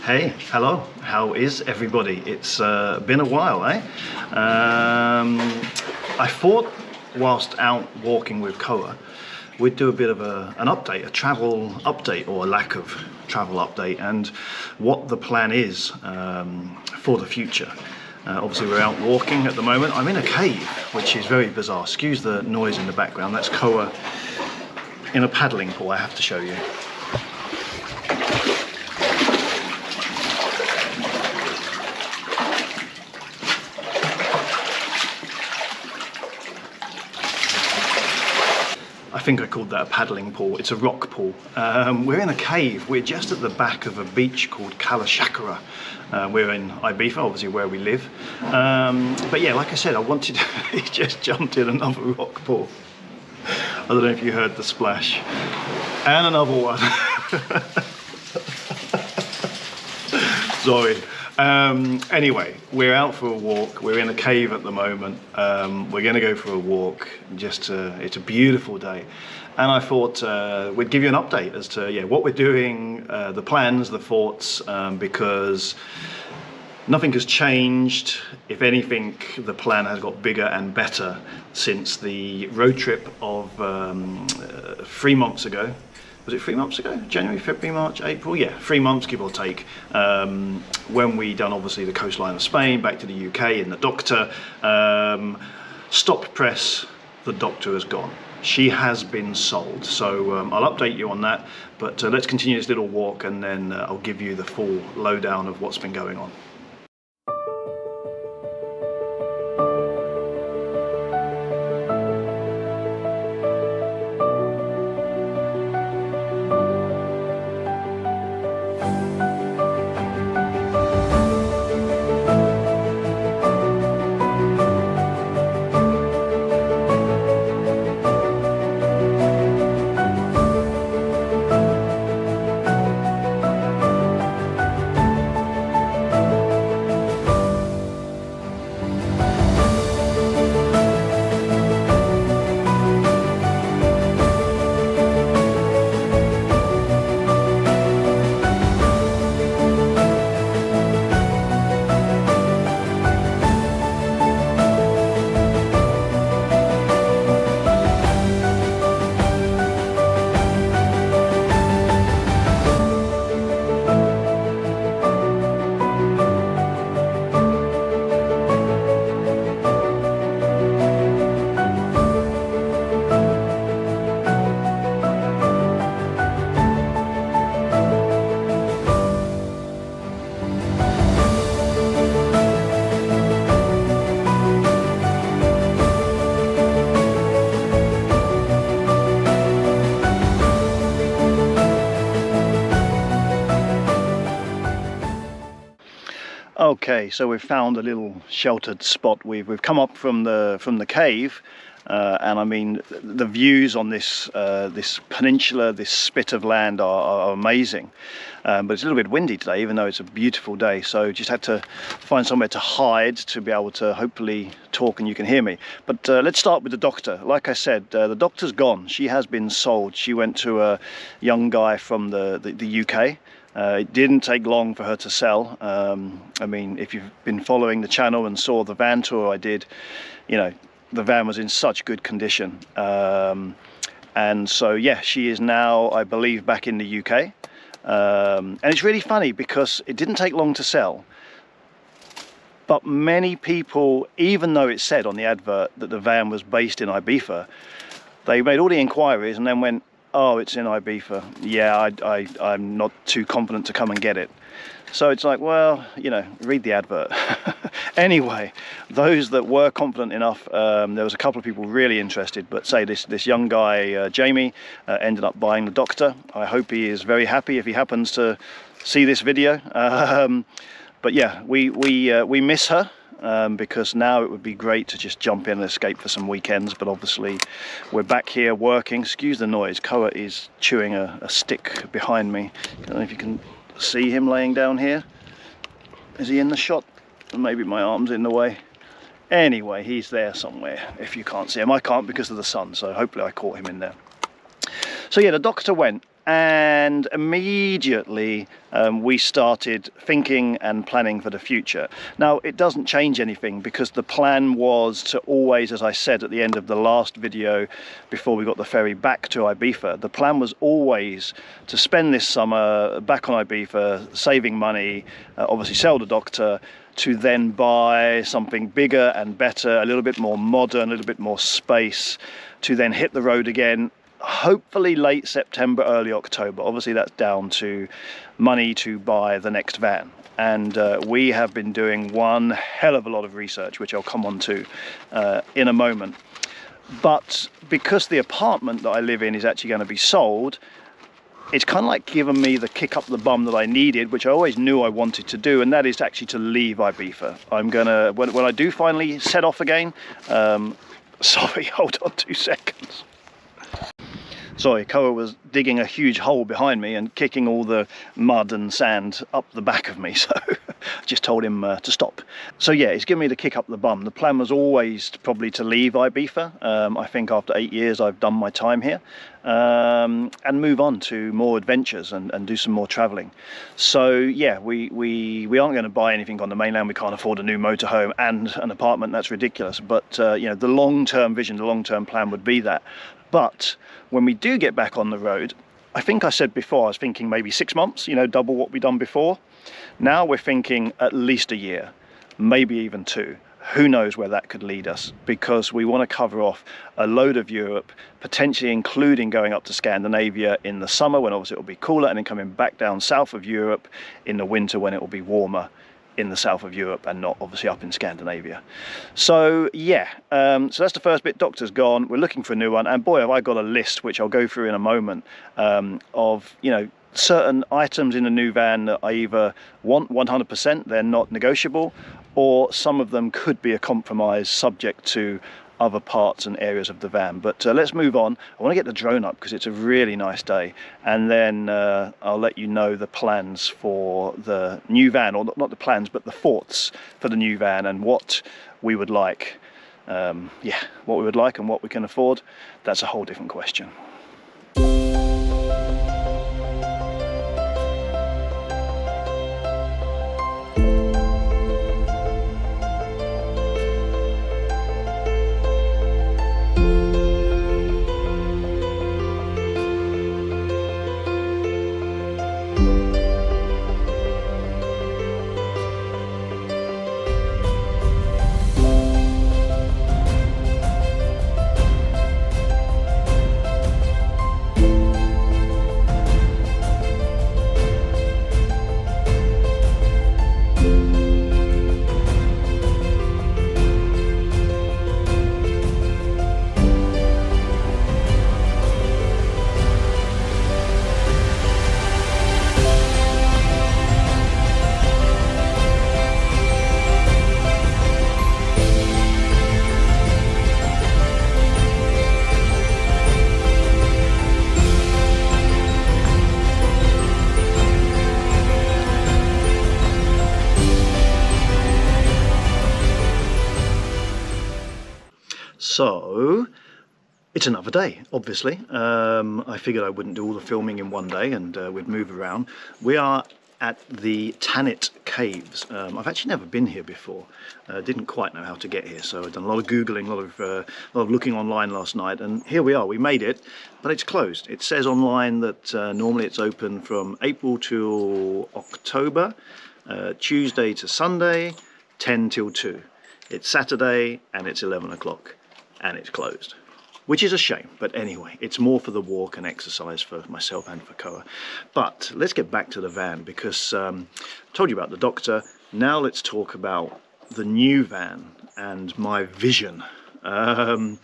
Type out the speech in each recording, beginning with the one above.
Hey, hello, how is everybody? It's been a while, eh? I thought whilst out walking with Koa, we'd do a bit of an update, a travel update, or a lack of travel update, and what the plan is for the future. Obviously we're out walking at the moment. I'm in a cave, which is very bizarre. Excuse the noise in the background. That's Koa in a paddling pool, I have to show you. I think I called that a paddling pool. It's a rock pool. We're in a cave. We're just at the back of a beach called Kalashakara. We're in Ibiza, obviously where we live. But yeah, like I said, I wanted to, he just jumped in another rock pool. I don't know if you heard the splash. And another one. Sorry. Anyway, we're out for a walk. We're in a cave at the moment. We're going to go for a walk. It's a beautiful day, and I thought we'd give you an update as to what we're doing, the plans, the thoughts, because nothing has changed. If anything, the plan has got bigger and better since the road trip of 3 months ago. Was it 3 months ago? January, February, March, April? Yeah, 3 months, give or take. When we done obviously the coastline of Spain, back to the UK in the Doctor. Stop press, the Doctor has gone. She has been sold. So I'll update you on that, but let's continue this little walk, and then I'll give you the full lowdown of what's been going on. Okay, so we've found a little sheltered spot. We've come up from the cave, and I mean the views on this this peninsula, this spit of land are amazing. But it's a little bit windy today, even though it's a beautiful day. So just had to find somewhere to hide to be able to hopefully talk and you can hear me. But let's start with the Doctor. Like I said, the Doctor's gone. She has been sold. She went to a young guy from the UK. It didn't take long for her to sell. I mean, if you've been following the channel and saw the van tour I did, you know, the van was in such good condition. And so, yeah, she is now, I believe, back in the UK. And it's really funny because it didn't take long to sell. But many people, even though it said on the advert that the van was based in Ibiza, they made all the inquiries and then went, oh, it's in Ibiza. Yeah, I'm not too confident to come and get it. So it's like, well, you know, read the advert. Anyway, those that were confident enough, there was a couple of people really interested, but say this young guy, Jamie, ended up buying the Doctor. I hope he is very happy if he happens to see this video. But yeah, we miss her. Because now it would be great to just jump in and escape for some weekends, but obviously we're back here working. Excuse the noise, Koa is chewing a stick behind me. I don't know if you can see him laying down here. Is he in the shot? Maybe my arm's in the way. Anyway, he's there somewhere if you can't see him. I can't because of the sun, so hopefully I caught him in there. So yeah, the Doctor went. and immediately we started thinking and planning for the future. Now, it doesn't change anything because the plan was to always, as I said at the end of the last video before we got the ferry back to Ibiza, the plan was always to spend this summer back on Ibiza saving money, obviously sell the Doctor, to then buy something bigger and better, a little bit more modern, a little bit more space, to then hit the road again, hopefully late September, early October. Obviously that's down to money to buy the next van. And we have been doing one hell of a lot of research, which I'll come on to in a moment. But because the apartment that I live in is actually going to be sold, it's kind of like given me the kick up the bum that I needed, which I always knew I wanted to do, and that is actually to leave Ibiza. I'm gonna, when I do finally set off again, sorry, hold on 2 seconds. Sorry, Koa was digging a huge hole behind me and kicking all the mud and sand up the back of me, so I just told him to stop. So yeah, it's given me the kick up the bum. The plan was always probably to leave Ibiza. I think after 8 years I've done my time here, and move on to more adventures and do some more travelling. So yeah, we aren't going to buy anything on the mainland. We can't afford a new motorhome and an apartment. That's ridiculous. But you know, the long-term vision, the long-term plan would be that. But when we do get back on the road, I think I said before, I was thinking maybe 6 months, you know, double what we've done before. Now we're thinking at least a year, maybe even 2. Who knows where that could lead us, because we want to cover off a load of Europe, potentially including going up to Scandinavia in the summer when obviously it will be cooler, and then coming back down south of Europe in the winter when it will be warmer in the south of Europe and not obviously up in Scandinavia. So yeah, so that's the first bit. Doctor's gone, we're looking for a new one, and boy have I got a list which I'll go through in a moment, of, you know, certain items in the new van that I either want 100%, they're not negotiable, or some of them could be a compromise subject to other parts and areas of the van. But let's move on. I want to get the drone up because it's a really nice day, and then I'll let you know the plans for the new van, or not the plans but the thoughts for the new van and what we would like. Yeah, what we would like and what we can afford, that's a whole different question. So it's another day, obviously. I figured I wouldn't do all the filming in one day, and we'd move around. We are at the Tanit Caves. I've actually never been here before. Didn't quite know how to get here, so I've done a lot of Googling, a lot of looking online last night, and here we are. We made it, but it's closed. It says online that normally it's open from April till October, Tuesday to Sunday, 10 till 2. It's Saturday and it's 11 o'clock. And it's closed, which is a shame. But anyway, it's more for the walk and exercise for myself and for Koa. But let's get back to the van, because I told you about the Doctor. Now let's talk about the new van and my vision. And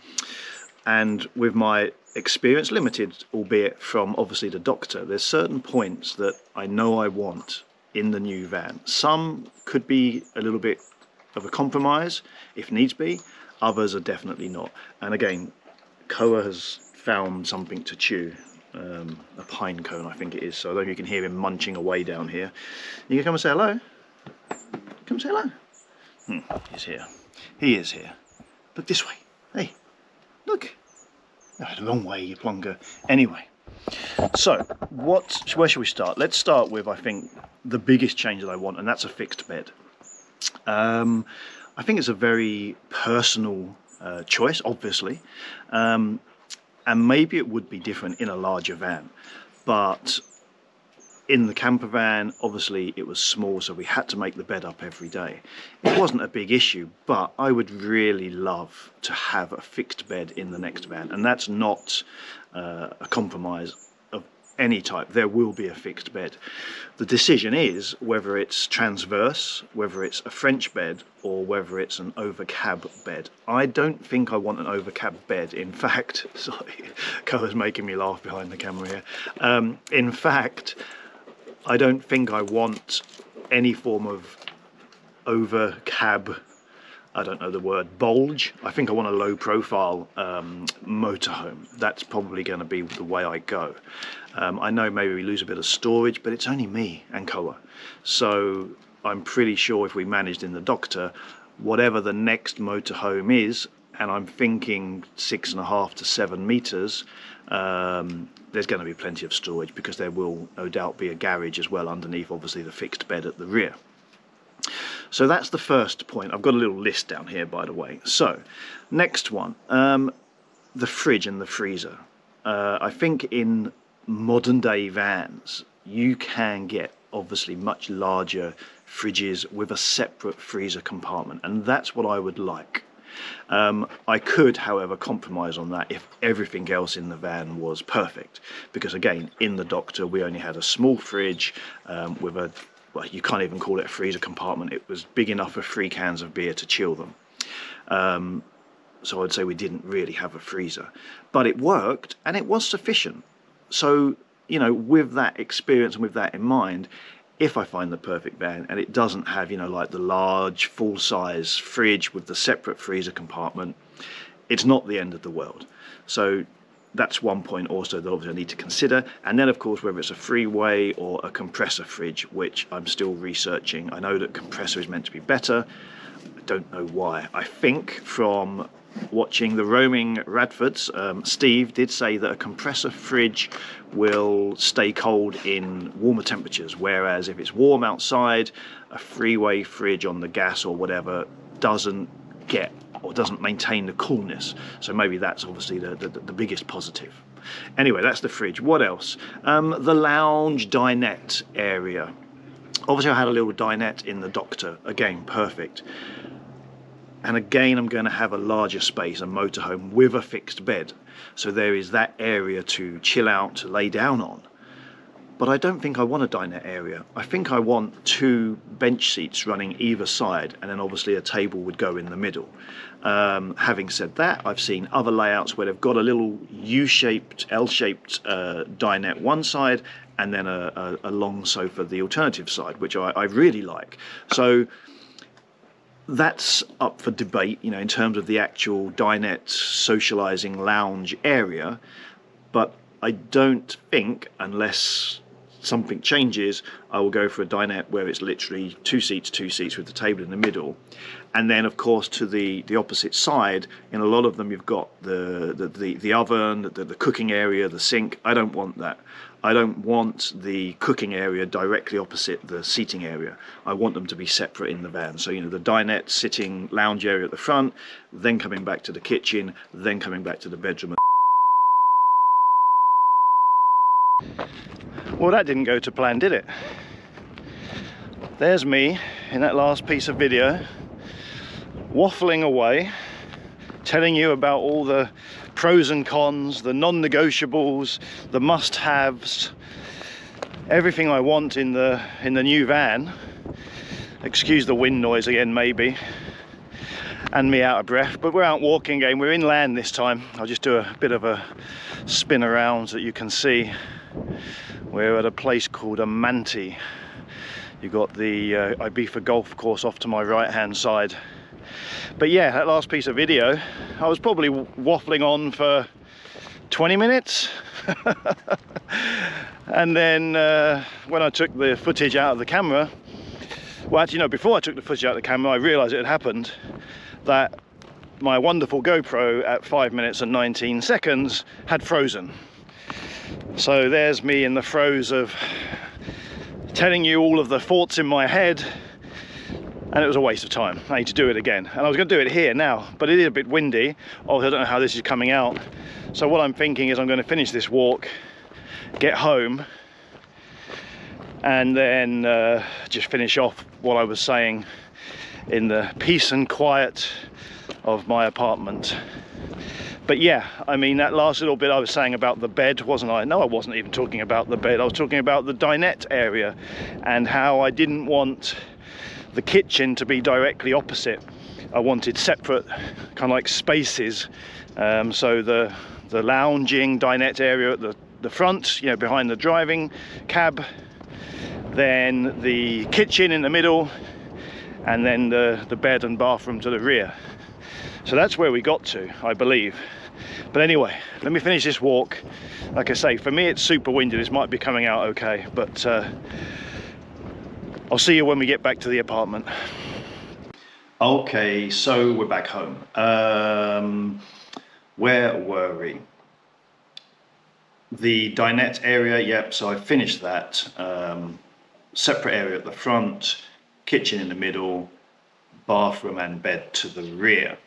with my experience, limited albeit from obviously the Doctor, there's certain points that I know I want in the new van. Some could be a little bit of a compromise if needs be. Others are definitely not. And again, Koa has found something to chew, a pine cone I think it is, so I don't know if you can hear him munching away down here. You can come and say hello? Come and say hello. He's here. He is here. Look this way. Hey, look. Oh, the wrong way, you plonker. Anyway, So where should we start? Let's start with, I think, the biggest change that I want, and that's a fixed bed. I think it's a very personal choice, obviously, and maybe it would be different in a larger van, but in the camper van, obviously it was small, so we had to make the bed up every day. It wasn't a big issue, but I would really love to have a fixed bed in the next van, and that's not a compromise of any type. There will be a fixed bed. The decision is whether it's transverse, whether it's a French bed, or whether it's an over-cab bed. I don't think I want an over-cab bed. In fact, sorry, Coa's making me laugh behind the camera here. In fact, I don't think I want any form of over cab, I don't know the word, bulge. I think I want a low profile motorhome. That's probably going to be the way I go. I know maybe we lose a bit of storage, but it's only me and Koa. So I'm pretty sure if we managed in the Doctor, whatever the next motorhome is, and I'm thinking 6.5 to 7 meters, there's going to be plenty of storage, because there will no doubt be a garage as well underneath, obviously, the fixed bed at the rear. So that's the first point. I've got a little list down here, by the way. So next one, the fridge and the freezer. I think in modern day vans you can get obviously much larger fridges with a separate freezer compartment, and that's what I would like. I could, however, compromise on that if everything else in the van was perfect, because again, in the Doctor we only had a small fridge with a, well, you can't even call it a freezer compartment. It was big enough for 3 cans of beer to chill them. So I'd say we didn't really have a freezer, but it worked and it was sufficient. So, you know, with that experience and with that in mind, if I find the perfect van and it doesn't have, you know, like the large full-size fridge with the separate freezer compartment, it's not the end of the world. So that's one point also that obviously I need to consider. And then, of course, whether it's a freeway or a compressor fridge, which I'm still researching. I know that compressor is meant to be better. I don't know why. I think from watching the Roaming Radfords, Steve did say that a compressor fridge will stay cold in warmer temperatures, whereas if it's warm outside, a freeway fridge on the gas or whatever doesn't get or doesn't maintain the coolness. So maybe that's obviously the biggest positive. Anyway, that's the fridge. What else? The lounge dinette area. Obviously I had a little dinette in the Doctor, again perfect. And again, I'm going to have a larger space, a motorhome with a fixed bed. So there is that area to chill out, to lay down on. But I don't think I want a dinette area. I think I want 2 bench seats running either side, and then obviously a table would go in the middle. Having said that, I've seen other layouts where they've got a little U-shaped, L-shaped dinette one side, and then a long sofa the alternative side, which I really like. So that's up for debate, you know, in terms of the actual dinette socializing lounge area. But I don't think, unless something changes, I will go for a dinette where it's literally 2 seats with the table in the middle. And then, of course, to the opposite side, in a lot of them you've got the oven, the cooking area, the sink. I don't want that. I don't want the cooking area directly opposite the seating area. I want them to be separate in the van. So, you know, the dinette sitting lounge area at the front, then coming back to the kitchen, then coming back to the bedroom. Well, that didn't go to plan, did it? There's me in that last piece of video, waffling away, telling you about all the pros and cons, the non-negotiables, the must-haves, everything I want in the new van. Excuse the wind noise again, maybe, and me out of breath, but we're out walking again. We're inland this time. I'll just do a bit of a spin around so that you can see. We're at a place called Amante. You've got the Ibiza golf course off to my right hand side. But yeah, that last piece of video, I was probably waffling on for 20 minutes. And then when I took the footage out of the camera, well, actually no, before I took the footage out of the camera, I realized it had happened, that my wonderful GoPro at 5 minutes and 19 seconds had frozen. So there's me in the throes of telling you all of the thoughts in my head, and it was a waste of time. I need to do it again, and I was going to do it here now, but it is a bit windy. Oh, I don't know how this is coming out. So what I'm thinking is I'm going to finish this walk, get home, and then just finish off what I was saying in the peace and quiet of my apartment. But yeah, I mean, that last little bit I was saying about the bed, wasn't I? No, I wasn't even talking about the bed. I was talking about the dinette area and how I didn't want the kitchen to be directly opposite. I wanted separate kind of like spaces. So the lounging dinette area at the front, you know, behind the driving cab, then the kitchen in the middle, and then the bed and bathroom to the rear. So that's where we got to, I believe. But anyway, let me finish this walk. Like I say, for me it's super windy. This might be coming out okay, but I'll see you when we get back to the apartment. Okay, so we're back home. Where were we? The dinette area, yep, so I finished that. Separate area at the front, kitchen in the middle, bathroom and bed to the rear.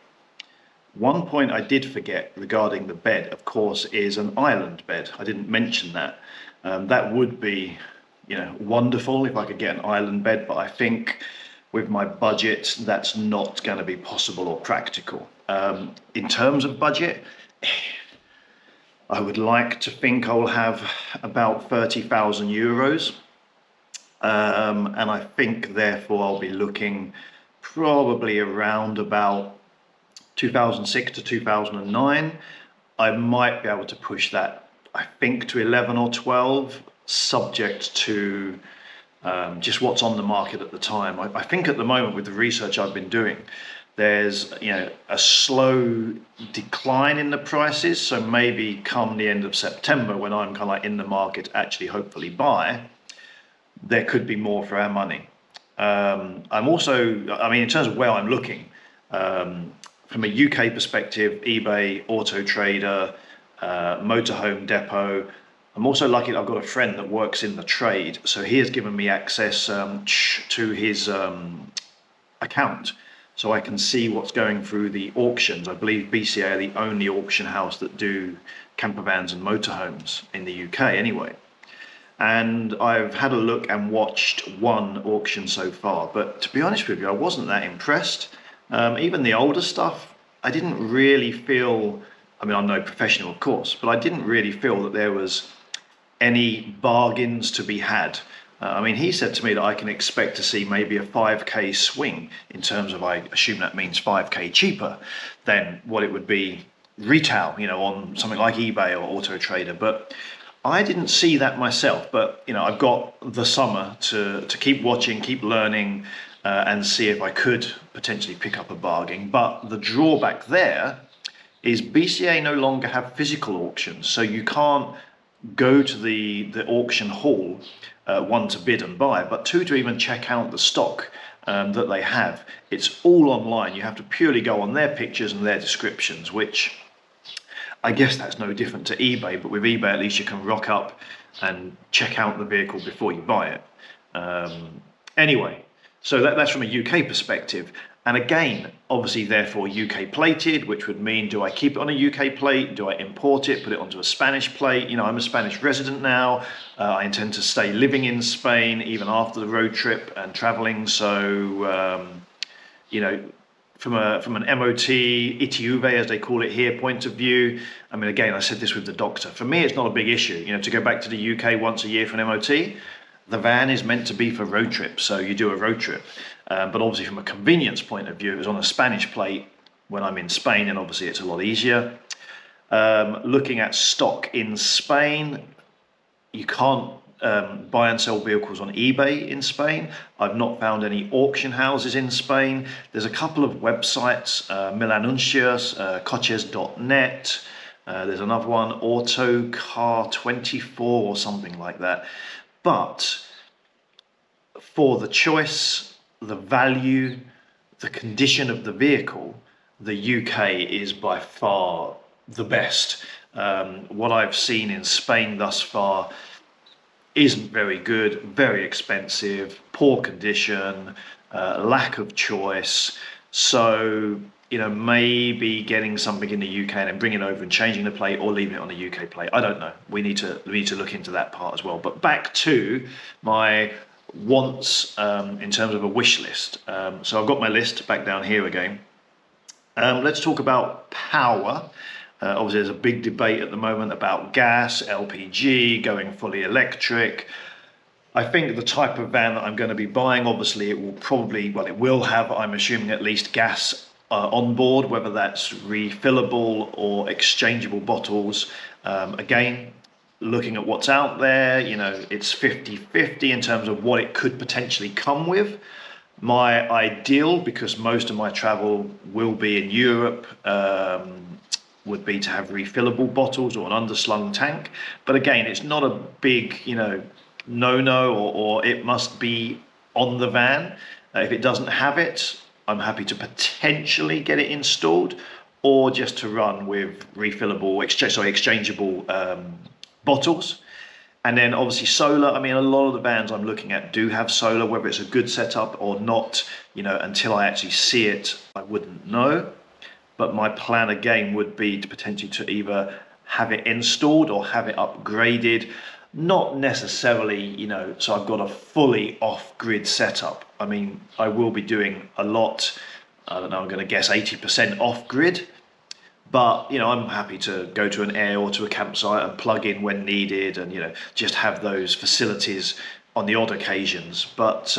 One point I did forget regarding the bed, of course, is an island bed. I didn't mention that. That would be, you know, wonderful if I could get an island bed, but I think with my budget, that's not going to be possible or practical. In terms of budget, I would like to think I'll have about 30,000 euros. And I think therefore I'll be looking probably around about 2006 to 2009. I might be able to push that, I think, to 11 or 12, subject to just what's on the market at the time. I think at the moment, with the research I've been doing, there's, you know, a slow decline in the prices. So maybe come the end of September, when I'm kind of like in the market to actually hopefully buy, there could be more for our money. I'm also, I mean, in terms of where I'm looking, from a UK perspective, eBay, Auto Trader, Motorhome Depot. I'm also lucky that I've got a friend that works in the trade, so he has given me access to his account, so I can see what's going through the auctions. I believe BCA are the only auction house that do camper vans and motorhomes in the UK anyway. And I've had a look and watched one auction so far, but to be honest with you, I wasn't that impressed. Even the older stuff, I didn't really feel, I mean, I'm no professional, of course, but I didn't really feel that there was any bargains to be had. I mean, he said to me that I can expect to see maybe a 5k swing in terms of, I assume that means 5k cheaper than what it would be retail, you know, on something like eBay or Auto Trader. But I didn't see that myself. But, you know, I've got the summer to keep watching, keep learning, and see if I could potentially pick up a bargain. But the drawback there is BCA no longer have physical auctions, so you can't go to the auction hall, one, to bid and buy, but two, to even check out the stock that they have. It's all online. You have to purely go on their pictures and their descriptions, which I guess that's no different to eBay, but with eBay at least you can rock up and check out the vehicle before you buy it. Anyway, so that's from a UK perspective. And again, obviously, therefore, UK plated, which would mean, do I keep it on a UK plate? Do I import it, put it onto a Spanish plate? You know, I'm a Spanish resident now. I intend to stay living in Spain even after the road trip and traveling. So, you know, from an MOT, ITV, as they call it here, point of view, I mean, again, I said this with the doctor. For me, it's not a big issue. You know, to go back to the UK once a year for an MOT, the van is meant to be for road trips, so you do a road trip. But obviously from a convenience point of view, it was on a Spanish plate when I'm in Spain, and obviously it's a lot easier. Looking at stock in Spain, you can't buy and sell vehicles on eBay in Spain. I've not found any auction houses in Spain. There's a couple of websites, Mil Anuncios, coches.net. There's another one, Autocar24 or something like that. But for the choice, the value, the condition of the vehicle, the UK is by far the best. What I've seen in Spain thus far isn't very good, very expensive, poor condition, lack of choice. So, maybe getting something in the UK and then bringing it over and changing the plate, or leaving it on the UK plate. I don't know. We need to look into that part as well. But back to my wants in terms of a wish list. So I've got my list back down here again. Let's talk about power. Obviously, there's a big debate at the moment about gas, LPG, going fully electric. I think the type of van that I'm going to be buying, obviously, it will have, I'm assuming, at least gas on board, whether that's refillable or exchangeable bottles. Again, looking at what's out there, it's 50-50 in terms of what it could potentially come with. My ideal, because most of my travel will be in Europe, would be to have refillable bottles or an underslung tank. But again, it's not a big, no-no, or it must be on the van. If it doesn't have it, I'm happy to potentially get it installed, or just to run with refillable, exchangeable bottles. And then obviously solar. I mean, a lot of the vans I'm looking at do have solar. Whether it's a good setup or not, until I actually see it, I wouldn't know. But my plan again would be to potentially to either have it installed or have it upgraded. Not necessarily, so I've got a fully off-grid setup. I mean, I will be doing a lot, I don't know, I'm going to guess 80% off-grid. But, I'm happy to go to an air or to a campsite and plug in when needed, and, just have those facilities on the odd occasions. But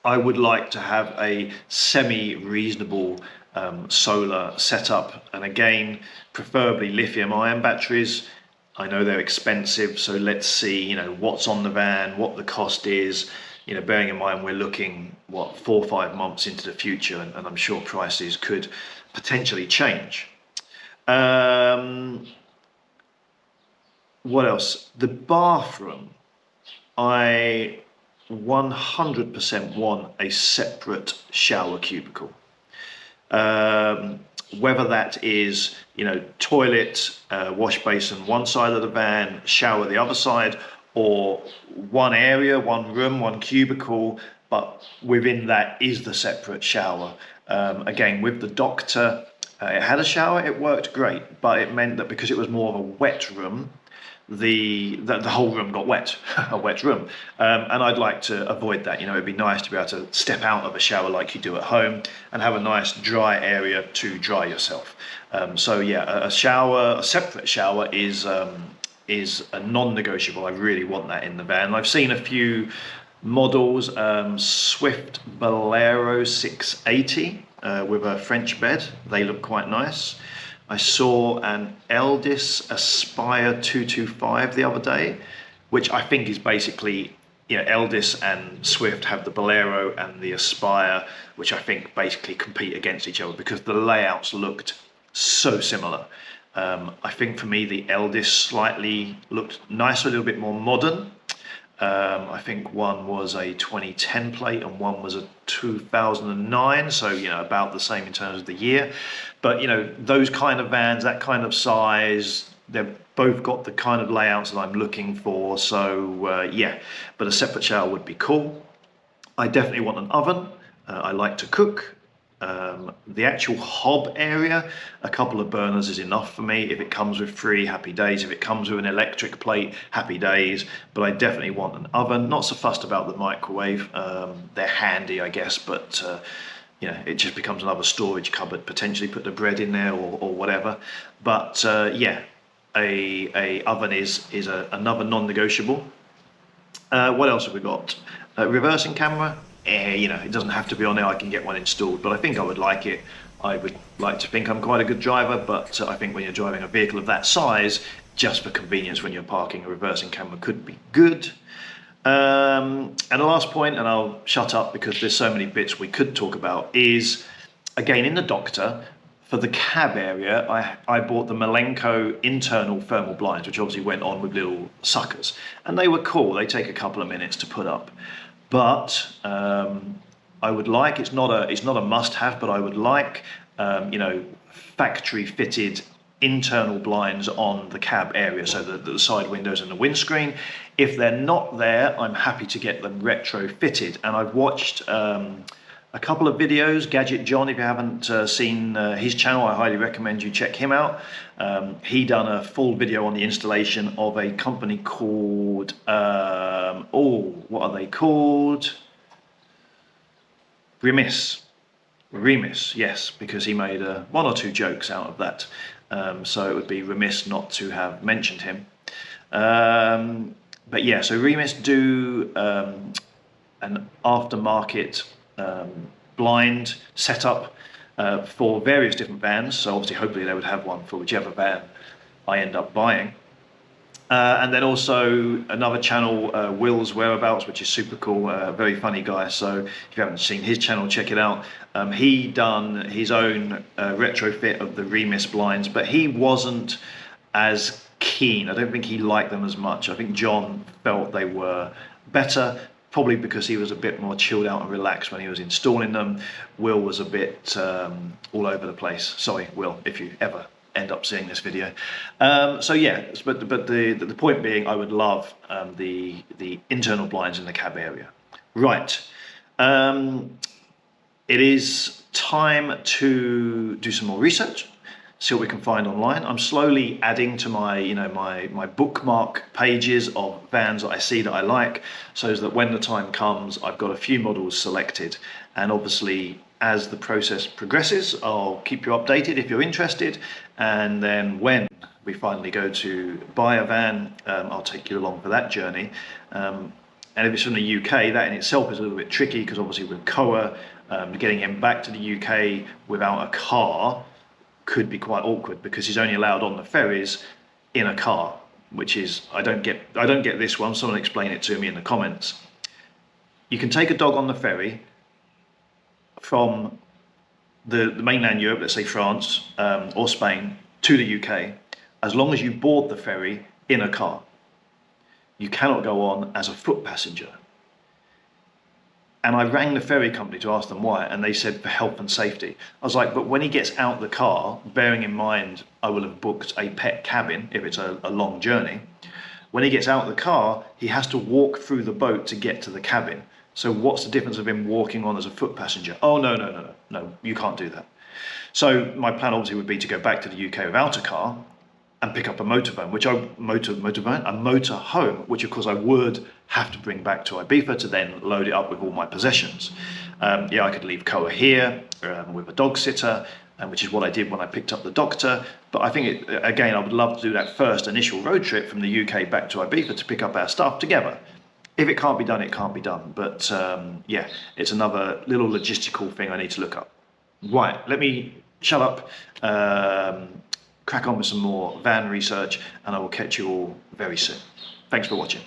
I would like to have a semi-reasonable solar setup, and again, preferably lithium-ion batteries. I know they're expensive, so let's see, what's on the van, what the cost is. Bearing in mind we're looking 4 or 5 months into the future, and I'm sure prices could potentially change. What else? The bathroom. I 100% want a separate shower cubicle. Whether that is, toilet, wash basin one side of the van, shower the other side, or one area, one room, one cubicle, but within that is the separate shower. Again, with the Doctor, it had a shower, it worked great, but it meant that because it was more of a wet room, the whole room got wet, a wet room. And I'd like to avoid that. It'd be nice to be able to step out of a shower like you do at home and have a nice dry area to dry yourself. So yeah, a separate shower is a non-negotiable. I really want that in the van. I've seen a few models, Swift Bolero 680 with a French bed. They look quite nice. I saw an Eldis Aspire 225 the other day, which I think is basically, Eldis and Swift have the Bolero and the Aspire, which I think basically compete against each other because the layouts looked so similar. I think for me, the Eldis slightly looked nicer, a little bit more modern. I think one was a 2010 plate and one was a 2009, so about the same in terms of the year. But those kind of vans, that kind of size, they've both got the kind of layouts that I'm looking for. So yeah, but a separate shower would be cool. I definitely want an oven. I like to cook. The actual hob area, a couple of burners is enough for me. If it comes with 3, happy days. If it comes with an electric plate, happy days. But I definitely want an oven. Not so fussed about the microwave. They're handy, I guess, but it just becomes another storage cupboard. Potentially put the bread in there or whatever. But yeah, a oven is another non-negotiable. What else have we got? Reversing camera. It doesn't have to be on there. I can get one installed, but I think I would like it. I would like to think I'm quite a good driver, but I think when you're driving a vehicle of that size, just for convenience when you're parking, a reversing camera could be good. And the last point, and I'll shut up because there's so many bits we could talk about, is again in the Doctor, for the cab area, I bought the Malenko internal thermal blinds, which obviously went on with little suckers, and they were cool. They take a couple of minutes to put up. But I would like, it's not a must-have, but I would like, factory-fitted internal blinds on the cab area, so the side windows and the windscreen. If they're not there, I'm happy to get them retrofitted. And I've watched a couple of videos. Gadget John, if you haven't seen his channel, I highly recommend you check him out. He done a full video on the installation of a company called, what are they called? Remiss, yes, because he made one or two jokes out of that. So it would be remiss not to have mentioned him. But yeah, so Remiss do an aftermarket blind setup for various different vans. So obviously, hopefully they would have one for whichever van I end up buying. And then also another channel, Will's Whereabouts, which is super cool, very funny guy. So if you haven't seen his channel, check it out. He done his own retrofit of the Remiss blinds, but he wasn't as keen. I don't think he liked them as much. I think John felt they were better, probably because he was a bit more chilled out and relaxed when he was installing them. Will was a bit all over the place. Sorry, Will, if you ever end up seeing this video. So yeah, but the point being, I would love the internal blinds in the cab area. Right, it is time to do some more research, see what we can find online. I'm slowly adding to my my bookmark pages of vans that I see that I like, so that when the time comes, I've got a few models selected. And obviously, as the process progresses, I'll keep you updated if you're interested. And then when we finally go to buy a van, I'll take you along for that journey. And if it's from the UK, that in itself is a little bit tricky, because obviously with Koa, getting him back to the UK without a car could be quite awkward, because he's only allowed on the ferries in a car, which is, I don't get this one. Someone explain it to me in the comments. You can take a dog on the ferry from the mainland Europe, let's say France or Spain, to the UK, as long as you board the ferry in a car. You cannot go on as a foot passenger. And I rang the ferry company to ask them why, and they said for health and safety. I was like, but when he gets out the car, bearing in mind I will have booked a pet cabin if it's a long journey, when he gets out of the car, he has to walk through the boat to get to the cabin. So what's the difference of him walking on as a foot passenger? Oh, no, you can't do that. So my plan obviously would be to go back to the UK without a car and pick up a motorhome, which of course I would have to bring back to Ibiza to then load it up with all my possessions. Yeah, I could leave Koa here with a dog sitter, which is what I did when I picked up the doctor. But I think, again, I would love to do that first initial road trip from the UK back to Ibiza to pick up our stuff together. If it can't be done, it can't be done. But yeah, it's another little logistical thing I need to look up. Right, let me shut up, crack on with some more van research, and I will catch you all very soon. Thanks for watching.